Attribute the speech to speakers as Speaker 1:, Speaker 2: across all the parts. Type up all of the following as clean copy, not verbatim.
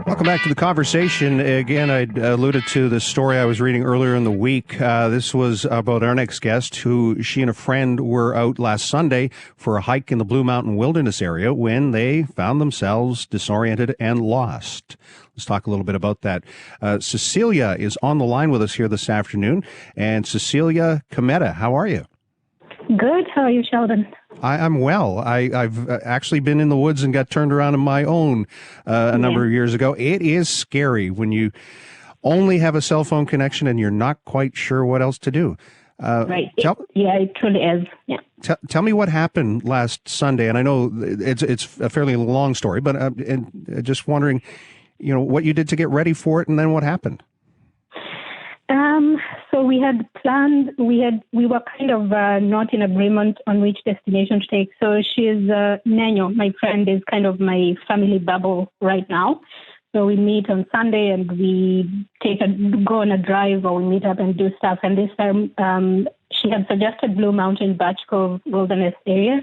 Speaker 1: Welcome back to the conversation. Again, I alluded to the story I was reading earlier in the week. This was about our next guest, who she and a friend were out last Sunday for a hike in the Blue Mountain Wilderness area when they found themselves disoriented and lost. Let's talk a little bit about that. Cecilia is on the line with us here this afternoon. And Cecilia Khamate, how are you?
Speaker 2: Good. How are you, Sheldon?
Speaker 1: I'm well. I've actually been in the woods and got turned around on my own a number of years ago. It is scary when you only have a cell phone connection and you're not quite sure what else to do.
Speaker 2: Right. It truly is. Yeah.
Speaker 1: Tell me what happened last Sunday. And I know it's a fairly long story, but just wondering, what you did to get ready for it and then what happened.
Speaker 2: So we had planned, we were kind of not in agreement on which destination to take. So she's, Nanyo, my friend, is kind of my family bubble right now. So we meet on Sunday and we go on a drive or we meet up and do stuff. And this time she had suggested Blue Mountain, Birch Cove Wilderness area.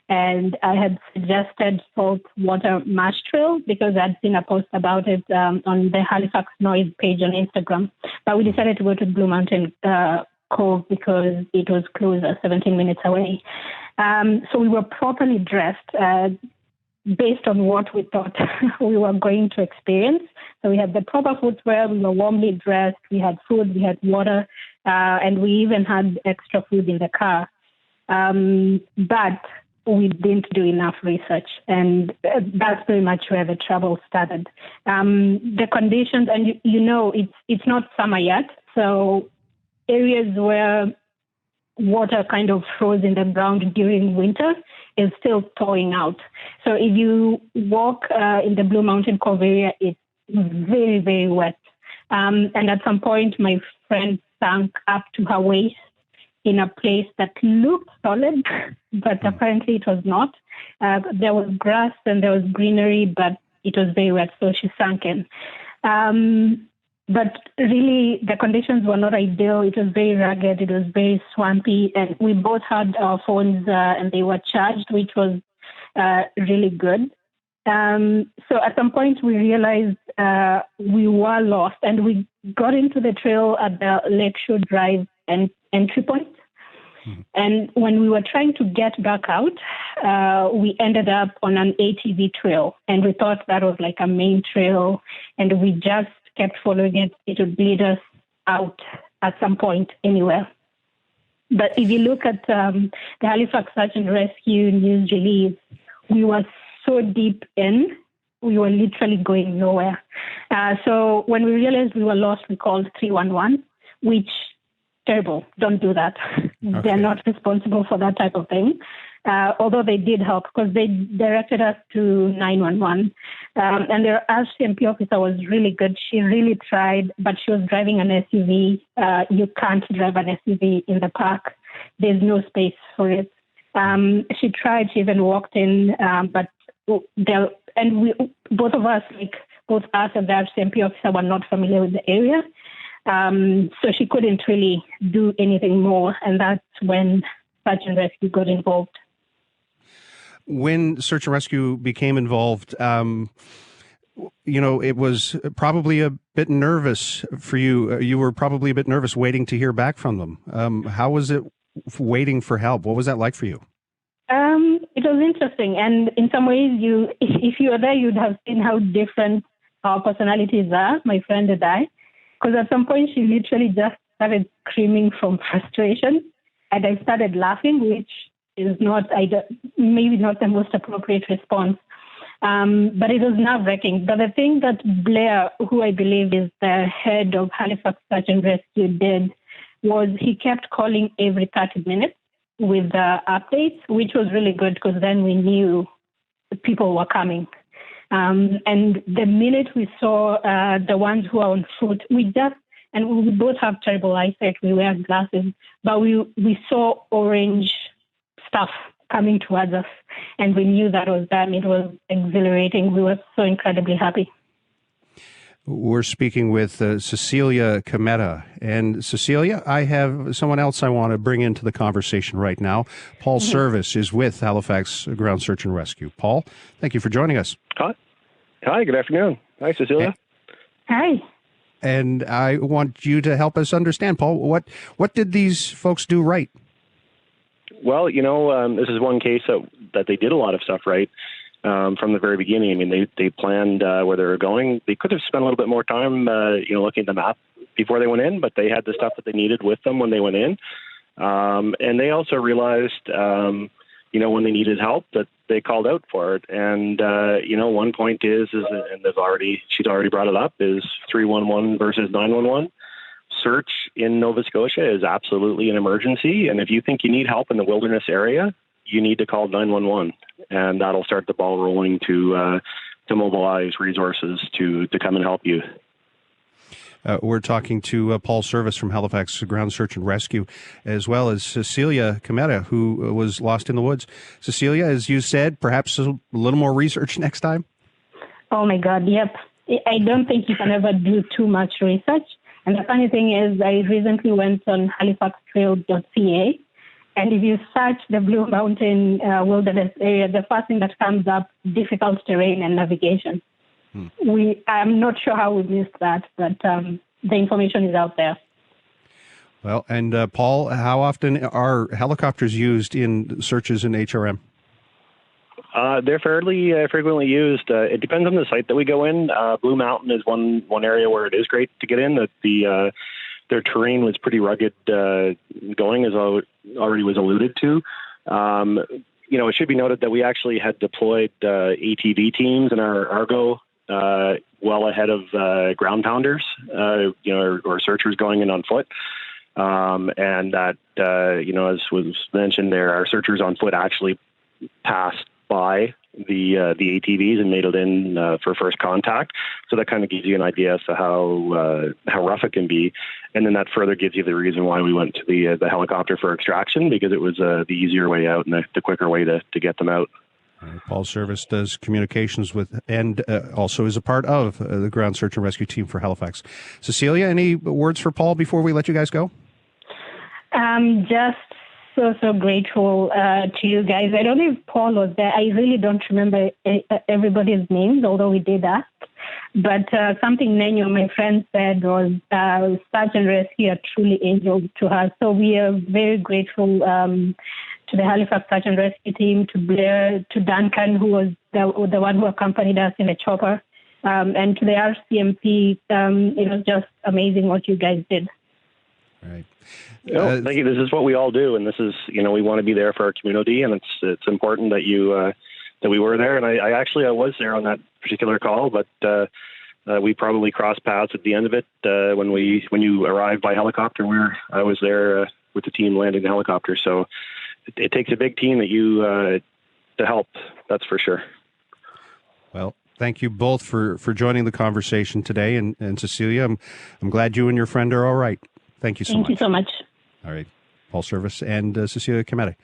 Speaker 2: And I had suggested Saltwater Marsh Trail because I'd seen a post about it on the Halifax Noise page on Instagram. But we decided to go to Blue Mountain Cove because it was closer, 17 minutes away. So we were properly dressed based on what we thought we were going to experience. So we had the proper footwear, we were warmly dressed, we had food, we had water, and we even had extra food in the car. But we didn't do enough research, and that's pretty much where the trouble started. The conditions, and it's not summer yet, so areas where water kind of froze in the ground during winter is still thawing out. So if you walk in the Blue Mountain Cove area, it's very, very wet. And at some point, my friend sank up to her waist in a place that looked solid, but apparently it was not. There was grass and there was greenery, but it was very wet, so she sank in. But really, the conditions were not ideal. It was very rugged, it was very swampy, and we both had our phones and they were charged, which was really good. So at some point, we realized we were lost, and we got into the trail at the Lakeshore Drive and entry point. And when we were trying to get back out, we ended up on an ATV trail, and we thought that was like a main trail, and we just kept following it. It would lead us out at some point anywhere. But if you look at the Halifax Search and Rescue news release, we were so deep in, we were literally going nowhere. So when we realized we were lost, we called 311, which terrible. Don't do that. Okay. They're not responsible for that type of thing. Although they did help because they directed us to 911. And their RCMP officer was really good. She really tried, but she was driving an SUV. You can't drive an SUV in the park. There's no space for it. She tried. She even walked in, but both of us, both us and the RCMP officer, were not familiar with the area. So she couldn't really do anything more, and that's when Search and Rescue got involved.
Speaker 1: When Search and Rescue became involved, it was probably a bit nervous for you. You were probably a bit nervous waiting to hear back from them. How was it waiting for help? What was that like for you?
Speaker 2: It was interesting, and in some ways, if you were there, you'd have seen how different our personalities are, my friend and I. Because at some point, she literally just started screaming from frustration, and I started laughing, which is maybe not the most appropriate response. But it was nerve-wracking. But the thing that Blair, who I believe is the head of Halifax Search and Rescue, did was he kept calling every 30 minutes with updates, which was really good because then we knew the people were coming. And the minute we saw the ones who are on foot, we both have terrible eyesight. We wear glasses, but we saw orange stuff coming towards us, and we knew that was them. It was exhilarating. We were so incredibly happy.
Speaker 1: We're speaking with Cecilia Khamate. And Cecilia, I have someone else I want to bring into the conversation right now. Paul Service is with Halifax Ground Search and Rescue. Paul, thank you for joining us.
Speaker 3: Hi, good afternoon. Hi, Cecilia.
Speaker 2: Hi.
Speaker 1: And I want you to help us understand, Paul, what did these folks do right?
Speaker 3: Well, this is one case that they did a lot of stuff right from the very beginning. I mean, they planned where they were going. They could have spent a little bit more time, looking at the map before they went in, but they had the stuff that they needed with them when they went in. And they also realized, when they needed help, that they called out for it. And, one point is and she's already brought it up, is 311 versus 911. Search in Nova Scotia is absolutely an emergency. And if you think you need help in the wilderness area, you need to call 911. And that'll start the ball rolling to mobilize resources to come and help you.
Speaker 1: We're talking to Paul Service from Halifax Ground Search and Rescue, as well as Cecilia Khamate, who was lost in the woods. Cecilia, as you said, perhaps a little more research next time?
Speaker 2: Oh, my God, yep. I don't think you can ever do too much research. And the funny thing is, I recently went on halifaxtrail.ca, and if you search the Blue Mountain Wilderness area, the first thing that comes up, difficult terrain and navigation. I'm not sure how we missed that, but the information is out there.
Speaker 1: Well, and Paul, how often are helicopters used in searches in HRM?
Speaker 3: They're fairly frequently used. It depends on the site that we go in. Blue Mountain is one area where it is great to get in. Their terrain was pretty rugged going, as already was alluded to. It should be noted that we actually had deployed ATV teams in our Argo well ahead of ground pounders, or searchers going in on foot. And that, as was mentioned there, our searchers on foot actually passed by the ATVs and made it in for first contact. So that kind of gives you an idea as to how rough it can be. And then that further gives you the reason why we went to the helicopter for extraction, because it was the easier way out and the quicker way to get them out.
Speaker 1: Paul Service does communications with, and also is a part of the Ground Search and Rescue team for Halifax. Cecilia, any words for Paul before we let you guys go?
Speaker 2: Just so grateful to you guys. I don't know if Paul was there. I really don't remember everybody's names, although we did ask. But something Nenyo, my friend, said was search and rescue are truly angels to her. So we are very grateful to the Halifax Search and Rescue team, to Blair, to Duncan, who was the one who accompanied us in the chopper, and to the RCMP. It was just amazing what you guys did.
Speaker 1: All right.
Speaker 3: Thank you. This is what we all do, and this is, we want to be there for our community, and it's important that that we were there. And I was there on that particular call, but we probably crossed paths at the end of it when you arrived by helicopter. I was there with the team landing the helicopter, so it takes a big team to help. That's for sure. Well,
Speaker 1: thank you both for joining the conversation today, and Cecilia, I'm glad you and your friend are all right. Thank you so much.
Speaker 2: Thank you so much.
Speaker 1: All right. Paul Service and Cecilia Khamate.